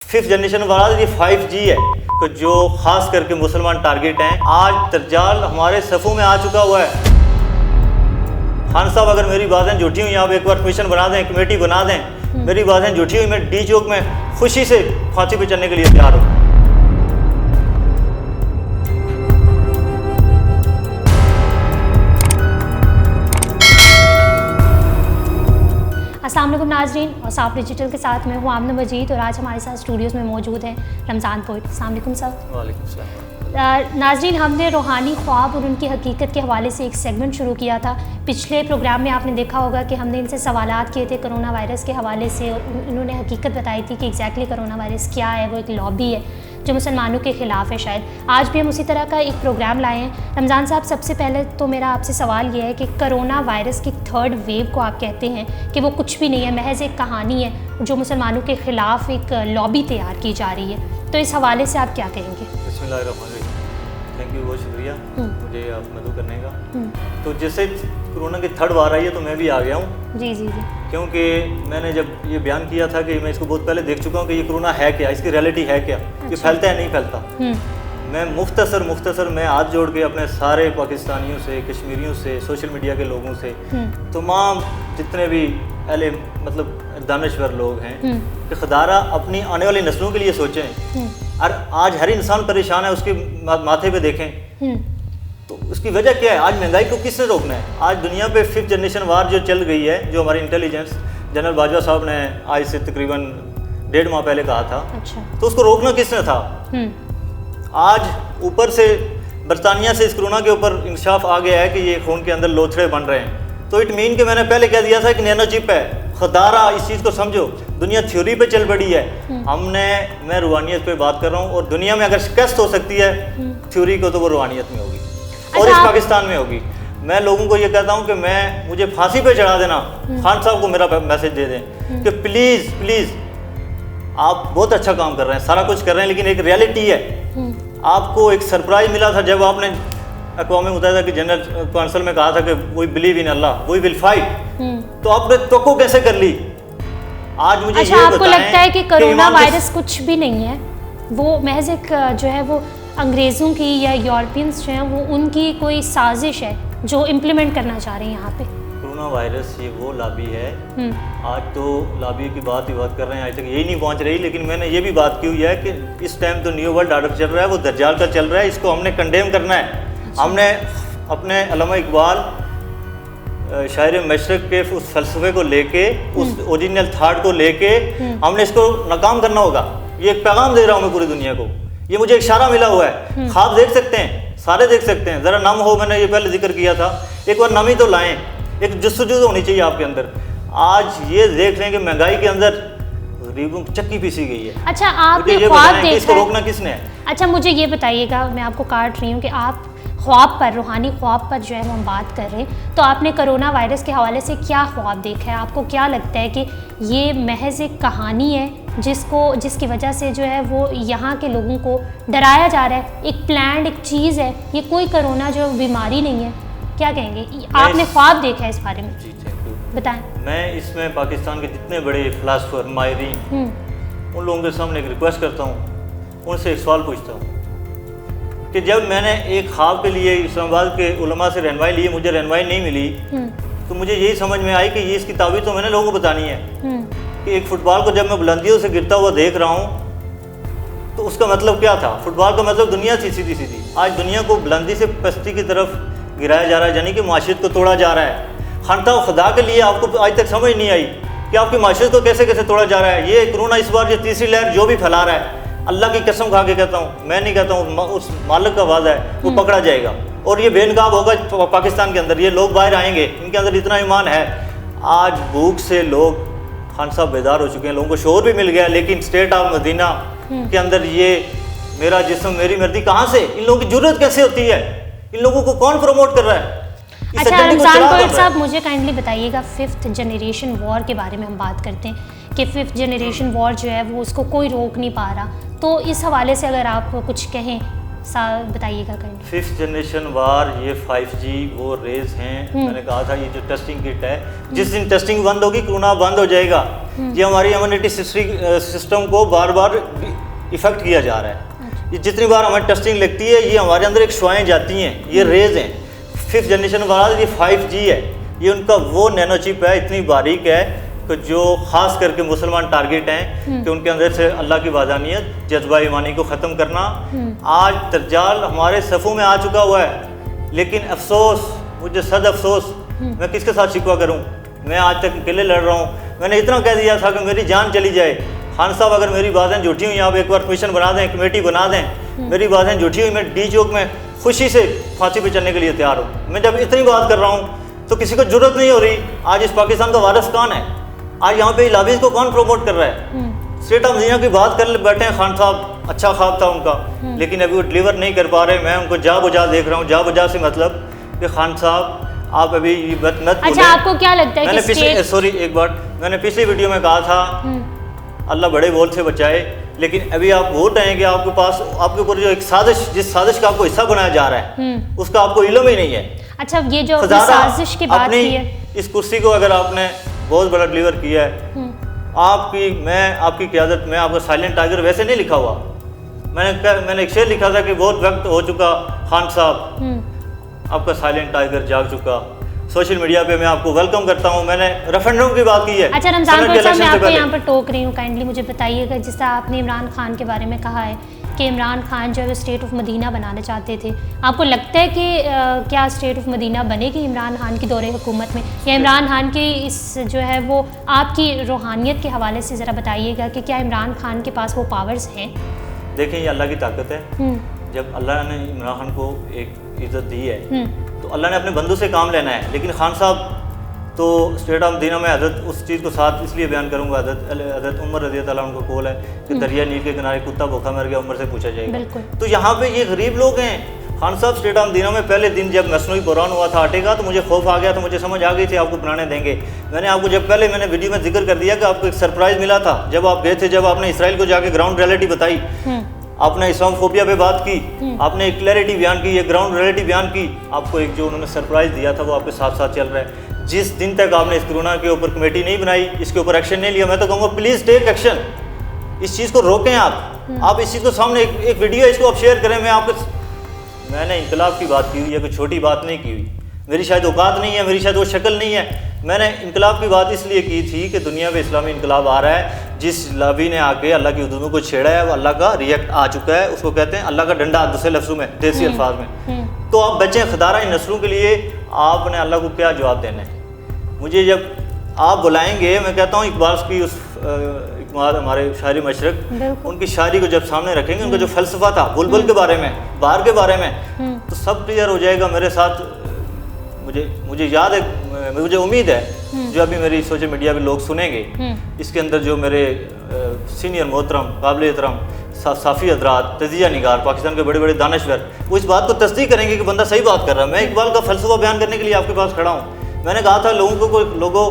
5th generation वाला ये 5G है कि जो खास करके मुसलमान टारगेट हैं। आज दज्जाल हमारे सफ़ों में आ चुका हुआ है। खान साहब अगर मेरी बातें झूठी हुई, आप एक बार कमीशन बना दें, कमेटी बना दें, मेरी बातें झूठी हुई, मैं डी चौक में खुशी से फांसी पे चलने के लिए तैयार हूँ। अस्सलाम वालेकुम नाज़रीन, और साफ डिजिटल के साथ मैं हूँ आमना मजीद और आज हमारे साथ स्टूडियोज़ में मौजूद हैं रमज़ान पोइट। अस्सलाम वालेकुम सर। वालेकुम सलाम। नाज़रीन, हमने रूहानी ख्वाब और उनकी हकीकत के हवाले से एक सेगमेंट शुरू किया था। पिछले प्रोग्राम में आपने देखा होगा कि हमने इनसे सवालात किए थे कोरोना वायरस के हवाले से। उन्होंने हकीकत बताई थी कि एग्जैक्टली कोरोना वायरस क्या है। वो एक लॉबी है जो मुसलमानों के ख़िलाफ़ है। शायद आज भी हम उसी तरह का एक प्रोग्राम लाए हैं। रमज़ान साहब, सबसे पहले तो मेरा आपसे सवाल ये है कि कोरोना वायरस की 3rd वेव को आप कहते हैं कि वो कुछ भी नहीं है, महज एक कहानी है जो मुसलमानों के ख़िलाफ़ एक लॉबी तैयार की जा रही है। तो इस हवाले से आप क्या कहेंगे? बिस्मिल्लाहिर्रहमानिर्रहीम। थैंक यू, बहुत शुक्रिया मुझे आप मदद करने का। तो जैसे कोरोना की 3rd बार आई है तो मैं भी आ गया हूँ। जी जी जी। क्योंकि मैंने जब ये बयान किया था कि मैं इसको बहुत पहले देख चुका हूँ कि ये कोरोना है क्या, इसकी रियलिटी है क्या, ये फैलता है नहीं फैलता। मैं मुख्तसर मैं हाथ जोड़ के अपने सारे पाकिस्तानियों से, कश्मीरियों से, सोशल मीडिया के लोगों से, तमाम जितने भी अहले मतलब दानश्वर लोग हैं कि खुदारा अपनी आने वाली नस्लों के लिए सोचें। और आज हर इंसान परेशान है, उसके माथे पे देखें तो उसकी वजह क्या है? आज महंगाई को किसने रोकना है? आज दुनिया पे 5th जनरेशन वार जो चल गई है, जो हमारी इंटेलिजेंस जनरल बाजवा साहब ने आज से तकरीबन 1.5 माह पहले कहा था। अच्छा। तो उसको रोकना किसने था? आज ऊपर से बरतानिया से इस कोरोना के ऊपर इंकशाफ आ गया है कि ये खून के अंदर लोथड़े बन रहे हैं। तो इट मीन कि मैंने पहले कह दिया था कि नैनो चिप है। खुदारा इस चीज़ को समझो, दुनिया थ्योरी पे चल पड़ी है। मैं रूहानियत पे बात कर रहा हूँ, और दुनिया में अगर शिकस्त हो सकती है थ्योरी को तो वो रूहानियत में होगी। और इस पाकिस्तान में होगी। मैं लोगों को ये कहता हूँ कि मुझे फांसी पे चढ़ा देना। खान साहब को मेरा मैसेज दे दें कि प्लीज़ प्लीज़, आप बहुत अच्छा काम कर रहे हैं, सारा कुछ कर रहे हैं, लेकिन एक रियलिटी है। आपको एक सरप्राइज मिला था जब आपने अक़वाम मुत्तहिदा की जनरल काउंसिल में कहा था कि we believe in Allah, we will fight. तो आपने तो कैसे कर ली? आज मुझे अच्छा, आपको लगता है कि कोरोना वायरस कुछ भी नहीं है, वो महज एक जो है वो अंग्रेज़ों की या यूरोपियंस जो हैं वो उनकी कोई साजिश है जो इम्प्लीमेंट करना चाह रहे हैं यहाँ पे? कोरोना वायरस ये वो लॉबी है। आज तो लॉबी की बात कर रहे हैं, आज तक यही नहीं पहुँच रही। लेकिन मैंने ये भी बात की हुई है कि इस टाइम तो न्यू वर्ल्ड ऑर्डर चल रहा है, वो दज्जाल का चल रहा है। इसको हमने कंडेम करना है। हमने अपने अल्लामा इकबाल शायर मशरक़ के उस फ़लसफ़े को लेके, उस ओरिजिनल थाट को लेके हमने इसको नाकाम करना होगा। ये एक पैगाम दे रहा हूँ मैं पूरी दुनिया को। ये मुझे इशारा मिला हुआ है। ख्वाब देख सकते हैं, सारे देख सकते हैं। ज़रा नम हो, मैंने ये पहले जिक्र किया था। एक बार नमी तो लाएं, एक जुस्तजू होनी चाहिए आपके अंदर। आज ये देख रहे हैं कि महंगाई के अंदर गरीबों की चक्की पीसी गई है। अच्छा, आपने ख्वाब देखा है? इसको रोकना किसने है? अच्छा, मुझे ये बताइएगा, मैं आपको काट रही हूँ कि आप ख्वाब पर, रूहानी ख्वाब पर जो है वो हम बात कर रहे हैं, तो आपने कोरोना वायरस के हवाले से क्या ख्वाब देखा है? आपको क्या लगता है कि ये महज एक कहानी है जिसकी वजह से जो है वो यहाँ के लोगों को डराया जा रहा है? एक प्लान्ड एक चीज़ है ये, कोई कोरोना जो बीमारी नहीं है। क्या कहेंगे? आपने ख्वाब देखा है इस बारे में? जी, थैंक यू। बताएं। मैं इसमें पाकिस्तान के जितने बड़े फिलासफर, माहिरीन, उन लोगों के सामने एक रिक्वेस्ट करता हूँ, उनसे एक सवाल पूछता हूँ कि जब मैंने एक ख्वाब के लिए इस्लामाबाद के उलमा से रहनुमाई ली, मुझे रहनुमाई नहीं मिली, तो मुझे यही समझ में आई कि ये इसकी ताबीर तो मैंने लोगों को बतानी है कि एक फुटबॉल को जब मैं बुलंदियों से गिरता हुआ देख रहा हूँ तो उसका मतलब क्या था? फुटबॉल का मतलब दुनिया थी सीधी सीधी। आज दुनिया को बुलंदी से पस्ती की तरफ गिराया जा रहा है, यानी कि माशरत को तोड़ा जा रहा है। खानता खुदा के लिए आपको आज तक समझ नहीं आई कि आपकी माशरत को कैसे कैसे तोड़ा जा रहा है। ये कोरोना इस बार जो तीसरी लहर जो भी फैला रहा है, अल्लाह की कसम खा के कहता हूँ, मैं नहीं कहता हूँ, उस मालिक का वादा है, वो पकड़ा जाएगा और ये बेनकाब होगा पाकिस्तान के अंदर। ये लोग बाहर आएंगे, इनके अंदर इतना ईमान है। आज भूख से लोग, खान साहब बेदार हो चुके हैं, लोगों को शोर भी मिल गया, लेकिन स्टेट ऑफ मदीना के अंदर ये मेरा जिस्म मेरी मर्जी कहाँ से? इन लोगों की जरूरत कैसे होती है? इन लोगों को कौन प्रमोट कर रहा है? अच्छा, रमज़ान पोइट साहब, मुझे काइंडली बताइएगा, 5th जनरेशन वॉर के बारे में हम बात करते हैं कि 5th जनरेशन वॉर जो है वो उसको कोई रोक नहीं पा रहा। तो इस हवाले से अगर आप कुछ कहें बताइएगा काइंडली। 5th जनरेशन वार, ये 5G वो रेज हैं। मैंने कहा था ये जो टेस्टिंग किट है, जिस दिन टेस्टिंग बंद होगी कोरोना बंद हो जाएगा। ये हमारी इम्यूनिटी सिस्टम को बार बार इफेक्ट किया जा रहा है। ये जितनी बार हमारी टेस्टिंग लगती है ये हमारे अंदर एक शुआएं जाती हैं, ये रेज हैं। 5th जनरेशन वार ये 5G है, ये उनका वो नैनो चिप है, इतनी बारीक है कि जो ख़ास करके मुसलमान टारगेट हैं कि उनके अंदर से अल्लाह की वादानियत, जज्बा ईमानी को ख़त्म करना। आज दज्जाल हमारे सफ़ों में आ चुका हुआ है, लेकिन अफसोस, मुझे सद अफसोस, मैं किसके साथ शिकवा करूं? मैं आज तक अकेले लड़ रहा हूं। मैंने इतना कह दिया था कि मेरी जान चली जाए। खान साहब अगर मेरी बातें झूठी हुई, आप एक बार कमीशन बना दें, कमेटी बना दें, मेरी बातें झूठी हुई, मैं डी चौक में खुशी से फांसी पे चलने के लिए तैयार हूँ। मैं जब इतनी बात कर रहा हूँ तो किसी को जरूरत नहीं हो रही। आज इस पाकिस्तान का वारिस कौन है? आज यहाँ पे लाबीज को कौन प्रमोट कर रहा है? स्टेट ऑफ मदीना की बात कर बैठे हैं खान साहब, अच्छा ख्वाब था उनका, लेकिन अभी वो डिलीवर नहीं कर पा रहे। मैं उनको जा बुझा देख रहा हूँ। जा बुझा से मतलब कि खान साहब आप अभी ये बात मत अच्छा, आपको क्या लगता है मैंने पिछले सॉरी एक बार मैंने पिछली वीडियो में कहा था अल्लाह बड़े बोल से बचाए, लेकिन अभी आप वोट हैं कि आपके पास आपके ऊपर जो एक साजिश, जिस साजिश का आपको हिस्सा बनाया जा रहा है उसका आपको इल्म ही नहीं है। अच्छा, ये जो साजिश की बात की है, इस कुर्सी को अगर आपने बहुत बड़ा डिलीवर किया है, आपकी क़यादत में आपका साइलेंट टाइगर वैसे नहीं लिखा हुआ। मैंने एक शेर लिखा था कि बहुत वक्त हो चुका खान साहब, आपका साइलेंट टाइगर जाग चुका। सोशल मीडिया पे मैं आपको वेलकम करता हूँ। मैंने रेफरेंडम की बात की है। अच्छा रमजान साहब, मैं आपको यहाँ पर टोक रही हूँ, काइंडली मुझे बताइएगा, जिस तरह आपने इमरान खान के बारे में कहा है कि इमरान खान जो है स्टेट ऑफ मदीना बनाना चाहते थे, आपको लगता है कि क्या स्टेट ऑफ मदीना बनेगी इमरान खान की दौरे हुकूमत में, या इमरान खान की इस जो है वो आपकी रूहानियत के हवाले से ज़रा बताइएगा कि क्या इमरान खान के पास वो पावर्स हैं? देखिए, ये अल्लाह की ताकत है। जब अल्लाह ने इमरान खान को एक इज़्ज़त दी है तो अल्लाह ने अपने बंदों से काम लेना है। लेकिन खान साहब तो स्टेट ऑफ मदीना में हज़रत उस चीज़ को साथ इसलिए बयान करूँगा, हज़रत उमर रज़ी अल्लाह अन्हु का कौल है कि दरिया नील के किनारे कुत्ता भूखा मर गया, उमर से पूछा जाएगा। तो यहाँ पे ये गरीब लोग हैं। खान साहब स्टेट ऑफ मदीना में पहले दिन जब मसनूई बुरान हुआ था आटे का, तो मुझे खौफ आ गया, तो मुझे समझ आ गई थी आपको बनाने देंगे। मैंने आपको जब पहले मैंने वीडियो में जिक्र कर दिया कि आपको एक सरप्राइज़ मिला था जब आप गए थे, जब आपने इसराइल को जाके ग्राउंड रियलिटी बताई, आपने इस्लामोफोबिया पे बात की, आपने एक क्लैरिटी बयान की, एक ग्राउंड रियलिटी बयान की। आपको एक जो उन्होंने सरप्राइज़ दिया था वो आपके साथ साथ चल रहा है। जिस दिन तक आपने इस कोरोना के ऊपर कमेटी नहीं बनाई, इसके ऊपर एक्शन नहीं लिया, मैं तो कहूँगा प्लीज़ टेक एक्शन। इस चीज़ को रोकें आप इस चीज़ को सामने एक वीडियो है, इसको आप शेयर करें। मैंने इनकलाब की बात की हुई है, कोई छोटी बात नहीं की हुई। मेरी शायद औकात नहीं है, मेरी शायद वो शक्ल नहीं है। मैंने इनकलाब की बात इसलिए की थी कि दुनिया में इस्लामी इनकलाब आ रहा है। जिस लाबी ने आके अल्लाह की हुदूदों को छेड़ा है वो अल्लाह का रिएक्ट आ चुका है। उसको कहते हैं अल्लाह का डंडा, दूसरे लफ्ज़ों में, देसी अल्फाज में। तो आप बचें खदारा इन नस्लों के लिए। आपने अल्लाह को क्या जवाब देना है? मुझे जब आप बुलाएंगे, मैं कहता हूँ इकबाल की उस इकबाल हमारे शायरी मशरक, उनकी शायरी को जब सामने रखेंगे, उनका जो फ़लसफ़ा था बुलबुल के बारे में, बाहर के बारे में, तो सब क्लियर हो जाएगा मेरे साथ। मुझे याद है, मुझे उम्मीद है जो अभी मेरी सोशल मीडिया पे लोग सुनेंगे, इसके अंदर जो मेरे सीनियर मोहतरम काबिल एहतराम साफ़ी हज़रात, तजिया निगार, पाकिस्तान के बड़े बड़े दानश्वर, वो इस बात को तस्दीक करेंगे कि बंदा सही बात कर रहा है। मैं इकबाल का फ़लसफ़ा बयान करने के लिए आपके पास खड़ा हूँ। मैंने कहा था लोगों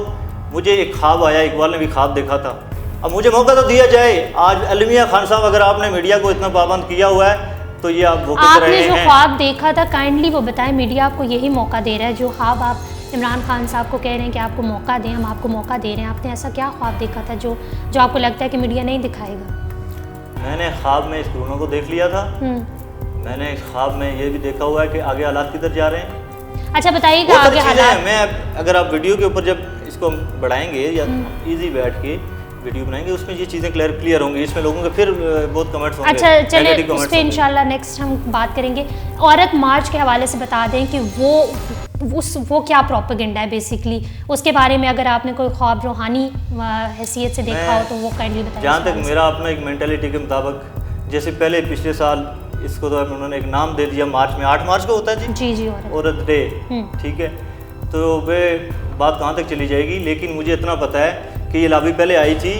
मुझे एक ख्वाब आया, इकबाल ने भी ख्वाब देखा था, अब मुझे मौका तो दिया जाए। आज अलमिया खान साहब, अगर आपने मीडिया को इतना पाबंद किया हुआ है तो ये आप वो कर रहे हैं। आपने जो ख्वाब देखा था काइंडली वो बताएं, मीडिया आपको यही मौका दे रहा है। जो ख्वाब आप इमरान खान साहब को कह रहे हैं कि आपको मौका दें, हम आपको मौका दे रहे हैं, आपने ऐसा क्या ख्वाब देखा था जो आपको लगता है कि मीडिया नहीं दिखाएगा? मैंने ख्वाब में इस कोरोना को देख लिया था। मैंने ख्वाब में ये भी देखा हुआ है कि आगे हालात किधर जा रहे हैं। अच्छा बताइएगा आगे हालात। मैं अगर आप वीडियो के ऊपर जब इसको बढ़ाएंगे या इजी बैठ के वीडियो बनाएंगे, उसमें ये चीज़ें क्लियर होंगी। इसमें लोगों के फिर बहुत कमेंट्स होंगे। अच्छा चलिए, इस पर इंशाल्लाह नेक्स्ट हम बात करेंगे। औरत मार्च के हवाले से बता दें कि वो क्या प्रोपेगेंडा है बेसिकली, उसके बारे में अगर आपने कोई ख्वाब रूहानी हैसियत से देखा हो तो वो काइंडली बताइए। जहाँ तक मेरा अपना एक मेंटालिटी के मुताबिक, जैसे पहले पिछले साल इसको तो उन्होंने एक नाम दे दिया, मार्च में 8 मार्च को होता है जी औरत डे, ठीक है। तो वे बात कहाँ तक चली जाएगी, लेकिन मुझे इतना पता है कि ये लाबी पहले आई थी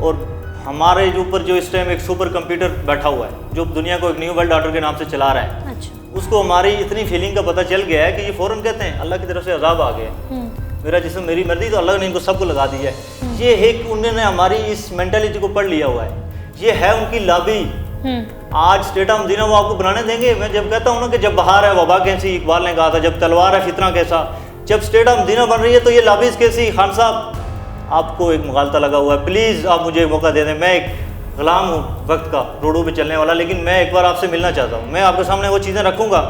और हमारे ऊपर जो इस टाइम एक सुपर कंप्यूटर बैठा हुआ है जो दुनिया को एक न्यू वर्ल्ड ऑर्डर के नाम से चला रहा है। अच्छा। उसको हमारी इतनी फीलिंग का पता चल गया है कि ये फ़ौरन कहते हैं अल्लाह की तरफ से अजाब आ गया, मेरा जिस्म मेरी मर्जी, तो अल्लाह ने इनको सबको लगा दिया है। ये है कि उन्होंने हमारी इस मेंटालिटी को पढ़ लिया हुआ है। ये है उनकी लाबी, आज स्टेट ऑफ मदीना वो आपको बनाने देंगे? मैं जब कहता हूँ ना कि जब बहार है वबा कैसी, इकबाल ने कहा था, जब तलवार है फितना कैसा, जब स्टेट ऑफ मदीना बन रही है तो ये लाबिज कैसी। खान साहब आपको एक मुगालता लगा हुआ है, प्लीज़ आप मुझे मौका दे दें। मैं एक गुलाम हूँ वक्त का, रोडों पे चलने वाला, लेकिन मैं एक बार आपसे मिलना चाहता हूँ। मैं आपके सामने वो चीज़ें रखूँगा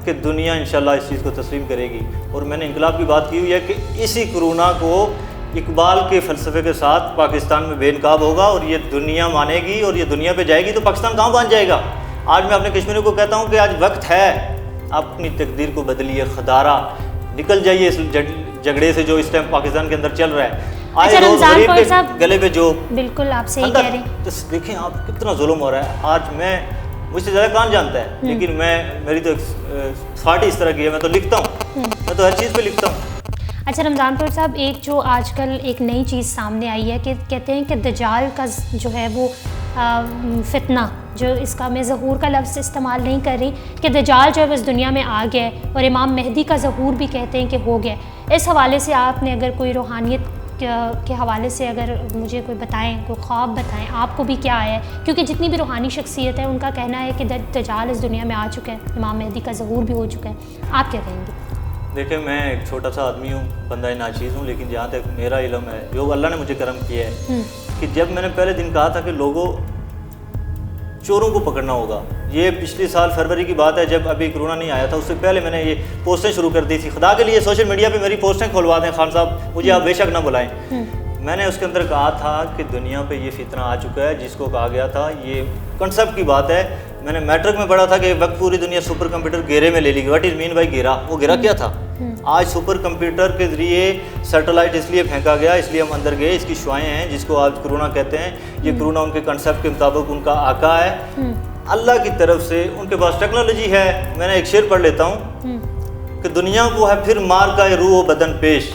कि दुनिया इंशाल्लाह इस चीज़ को तस्लीम करेगी। और मैंने इनकलाब की बात की हुई है कि इसी कोरोना को इकबाल के फ़लसफ़े के साथ पाकिस्तान में बेनकाब होगा और ये दुनिया मानेगी और ये दुनिया पे जाएगी, तो पाकिस्तान कहाँ पहुँच जाएगा। आज मैं अपने कश्मीरियों को कहता हूँ कि आज वक्त है, अपनी तकदीर को बदलिए, खदारा निकल जाइए इस झगड़े से जो इस टाइम पाकिस्तान के अंदर चल रहा है। अच्छा रमजान कौर साहब, गले पे जो बिल्कुल आप सही कह रहे हैं। तो देखें आप कितना जुल्म हो रहा है। आज मैं मुझसे ज़्यादा कौन जानता है, लेकिन मेरी तो फाटी इस तरह की है, मैं तो लिखता हूँ, मैं तो हर चीज़ पे लिखता हूँ। अच्छा रमजान कौर साहब, एक जो आजकल एक नई चीज़ सामने आई है कि कहते हैं कि दज्जाल का जो है वो फितना, जो इसका मैं ज़हूर का लफ्ज़ इस्तेमाल नहीं कर रही, कि दज्जाल जो है वो इस दुनिया में आ गया है और इमाम मेहदी का ज़हूर भी कहते हैं कि हो गया। इस हवाले से आपने अगर कोई रूहानियत के हवाले से अगर मुझे कोई बताएं, कोई ख्वाब बताएं, आपको भी क्या आया है? क्योंकि जितनी भी रूहानी शख्सियत है उनका कहना है कि दज्जाल इस दुनिया में आ चुका है, इमाम मेहदी का ज़हूर भी हो चुका है। आप क्या कहेंगे? देखिए मैं एक छोटा सा आदमी हूँ, बंदा नाचीज़ हूँ, लेकिन जहाँ तक मेरा इल्म है, जो अल्लाह ने मुझे करम किया है कि जब मैंने पहले दिन कहा था कि लोगों चोरों को पकड़ना होगा, ये पिछले साल फरवरी की बात है जब अभी कोरोना नहीं आया था, उससे पहले मैंने ये पोस्टें शुरू कर दी थी। खुदा के लिए सोशल मीडिया पे मेरी पोस्टें खुलवा दें खान साहब, मुझे आप बेशक ना बुलाएं। मैंने उसके अंदर कहा था कि दुनिया पे ये फितना आ चुका है जिसको कहा गया था, ये कंसेप्ट की बात है। मैंने मैट्रिक में पढ़ा था कि वक्त पूरी दुनिया सुपर कंप्यूटर घेरे में ले ली। व्हाट इज़ मीन बाई घेरा? वो घेरा क्या था? आज सुपर कंप्यूटर के ज़रिए सैटेलाइट इसलिए फेंका गया, इसलिए हम अंदर गए, इसकी शुआएँ हैं जिसको आज कोरोना कहते हैं। ये कोरोना उनके कंसेप्ट के मुताबिक उनका आका है, अल्लाह की तरफ से उनके पास टेक्नोलॉजी है। मैंने एक शेर पढ़ लेता हूँ कि दुनिया को है फिर मार का रूह बदन पेश,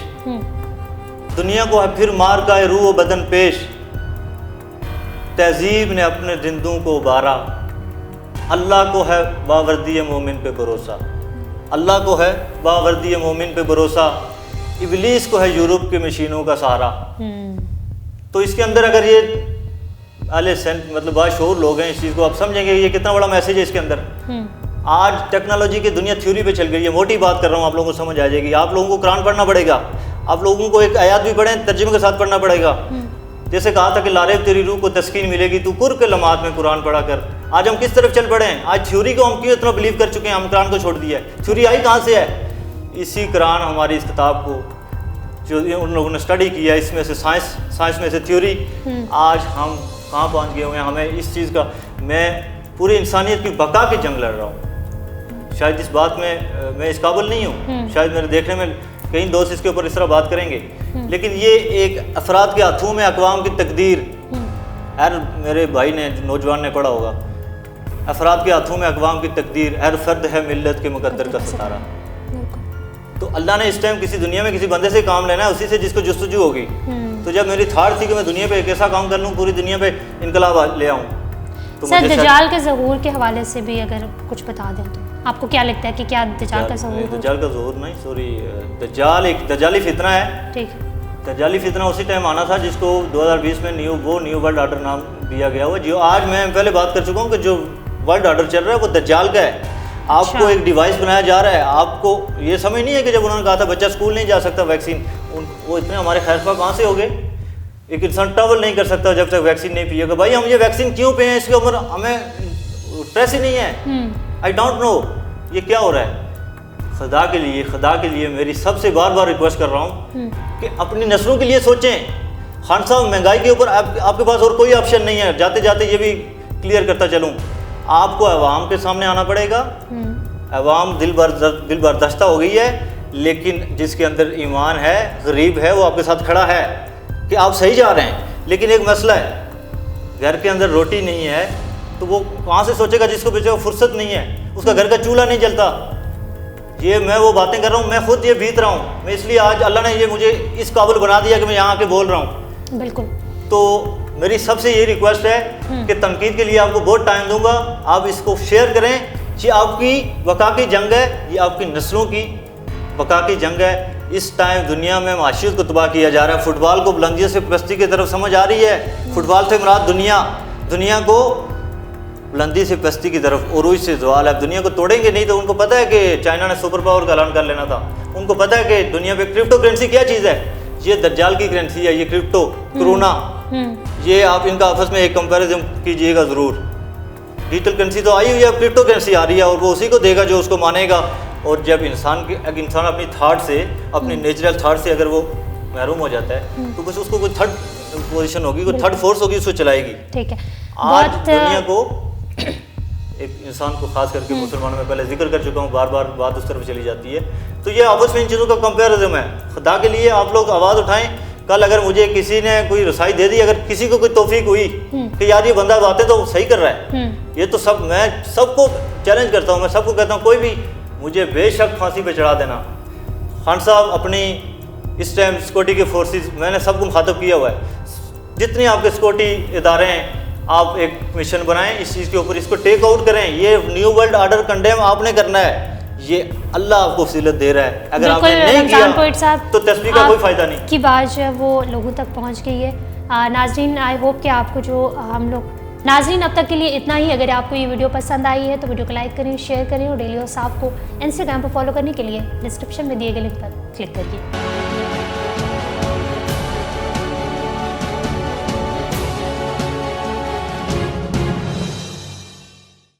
दुनिया को है फिर मार का रूह बदन पेश, तहजीब ने अपने जिंदों को उबारा, अल्लाह को है बावर्दी मोमिन पे भरोसा, अल्लाह को है बावर्दी मोमिन पे भरोसा, इबलीस को है यूरोप के मशीनों का सहारा। तो इसके अंदर अगर ये आले सेंट मतलब बाशऊर लोग हैं, इस चीज़ को आप समझेंगे ये कितना बड़ा मैसेज है इसके अंदर। आज टेक्नोलॉजी की दुनिया थ्योरी पे चल गई है, मोटी बात कर रहा हूँ, आप लोगों को समझ आ जाएगी। आप लोगों को कुरान पढ़ना पड़ेगा, आप लोगों को एक आयत भी पढ़ें, तर्जुमे के साथ पढ़ना पड़ेगा। जैसे कहा था कि लारेब तेरी रूह को तस्कीन मिलेगी, तू कुर के लम्हात में कुरान पढ़ा कर। आज हम किस तरफ चल पड़े हैं? आज थ्योरी को हम क्यों इतना बिलीव कर चुके हैं, हम कुरान को छोड़ दिया है। थ्योरी आई कहाँ से है? इसी कुरान हमारी इस किताब को जो उन लोगों ने स्टडी किया, इसमें से साइंस में से थ्योरी, आज हम कहाँ पहुँच गए हुए हैं। हमें इस चीज़ का, मैं पूरी इंसानियत की बका की जंग लड़ रहा हूँ। शायद इस बात में मैं इस काबिल नहीं हूँ, शायद मेरे देखने में कई दोस्त इसके ऊपर इस तरह बात करेंगे, लेकिन ये एक अफराद के हाथों में अक़वाम की तकदीर, हर मेरे भाई ने नौजवान ने पढ़ा होगा, अफराद के हाथों में अक़वाम की तकदीर, हर फर्द है मिल्लत के मुकद्दर का सितारा। तो अल्लाह ने इस टाइम किसी दुनिया में किसी बंदे से काम लेना है, उसी से जिसको जुस्तजू होगी। तो जब मेरी थाट थी कि मैं दुनिया पे एक ऐसा काम कर लूँ, पूरी दुनिया पे इनकलाब ले आऊँ। तो सर दज्जाल के ज़हूर के हवाले से भी अगर कुछ बता दें तो आपको क्या लगता है कि क्या दज्जाल का ज़हूर? दज्जाल का ज़हूर नहीं, सॉरी, दज्जाल एक दज्जाली फितना है। ठीक है। दज्जाली फितना उसी टाइम आना था जिसको 2020 में न्यू वर्ल्ड ऑर्डर नाम दिया गया हुआ। जो आज मैं पहले बात कर चुका हूँ कि जो वर्ल्ड ऑर्डर चल रहा है वो दज्जाल का है। आपको एक डिवाइस बनाया जा रहा है, आपको ये समझ नहीं है कि जब उन्होंने कहा था बच्चा स्कूल नहीं जा सकता वैक्सीन, वो इतने हमारे खैरफा कहाँ से हो गए? एक इंसान ट्रैवल नहीं कर सकता जब तक वैक्सीन नहीं पिएगा। भाई हम ये वैक्सीन क्यों पे हैं? इसके ऊपर हमें स्ट्रेस ही नहीं है। आई डोंट नो ये क्या हो रहा है। खुदा के लिए मेरी सबसे बार बार रिक्वेस्ट कर रहा हूँ कि अपनी नस्लों के लिए सोचें। खान साहब महंगाई के ऊपर आपके पास और कोई ऑप्शन नहीं है। जाते जाते ये भी क्लियर करता चलूँ, आपको अवाम के सामने आना पड़ेगा। अवाम दिल बर्दाश्ता हो गई है, लेकिन जिसके अंदर ईमान है, गरीब है, वो आपके साथ खड़ा है कि आप सही जा रहे हैं। लेकिन एक मसला है, घर के अंदर रोटी नहीं है तो वो कहाँ से सोचेगा जिसको बेचारा फुर्सत नहीं है, उसका घर का चूल्हा नहीं जलता। ये मैं वो बातें कर रहा हूँ, मैं खुद ये बीत रहा हूँ। मैं इसलिए आज अल्लाह ने ये मुझे इस काबिल बना दिया कि मैं यहाँ आके बोल रहा हूँ। बिल्कुल। तो मेरी सबसे ये रिक्वेस्ट है कि तनकीद के लिए आपको बहुत टाइम दूंगा, आप इसको शेयर करें। ये आपकी वक़ा की जंग है, ये आपकी नस्लों की वक़ा की जंग है। इस टाइम दुनिया में माशियत को तबाह किया जा रहा है। फुटबॉल को बुलंदियों से पस्ती की तरफ समझ आ रही है। फुटबॉल से मुराद दुनिया को बुलंदी से पस्ती की तरफ, उरूज से ज़वाल है। दुनिया को तोड़ेंगे नहीं। तो उनको पता है कि चाइना ने सुपर पावर का ऐलान कर लेना था। उनको पता है कि दुनिया पे क्रिप्टो करेंसी क्या चीज़ है, ये दज्जाल की करेंसी है, ये क्रिप्टो कोरोना। ये आप इनका आपस में एक कंपैरिजन कीजिएगा ज़रूर। डिजिटल करेंसी तो आई हुई है, क्रिप्टो करेंसी आ रही है, और वो उसी को देगा जो उसको मानेगा। और जब इंसान अपनी थाट से, अपनी नेचुरल थाट से अगर वो महरूम हो जाता है तो बस उसको कोई थर्ड पोजीशन होगी, कोई थर्ड फोर्स होगी, उसको चलाएगी। ठीक है। आज दुनिया को, एक इंसान को खास करके मुसलमानों में पहले जिक्र कर चुका हूँ, बार बार बात उस तरफ चली जाती है। तो ये आपस में इन चीज़ों का कंपेरिज्म है। खुदा के लिए आप लोग आवाज़ उठाएं। कल अगर मुझे किसी ने कोई रसाई दे दी, अगर किसी को कोई तौफीक हुई कि यार ये बंदा बातें तो सही कर रहा है, ये तो सब, मैं सबको चैलेंज करता हूँ, मैं सबको कहता हूँ कोई भी मुझे बेशक फांसी पे चढ़ा देना। खान साहब अपनी इस टाइम सिक्योरिटी के फोर्सेस, मैंने सबको मुखातब किया हुआ है, जितने आपके सिक्योरिटी इदारे हैं, आप एक मिशन बनाएं इस चीज़ के ऊपर, इसको टेक आउट करें। ये न्यू वर्ल्ड ऑर्डर कंडेम आपने करना है, ये अल्लाह आपको वसीलत दे रहा है। अगर आपने नहीं किया तो तस्बीह का कोई फ़ायदा नहीं। की बात जो है वो लोगों तक पहुंच गई है। नाजरीन, आई होप कि आपको जो हम लोग नाजरीन अब तक के लिए इतना ही। अगर आपको ये वीडियो पसंद आई है तो वीडियो को लाइक करें, शेयर करें, और डेली साहब को इंस्टाग्राम पर फॉलो करने के लिए डिस्क्रिप्शन में दिए गए लिंक पर क्लिक करिए।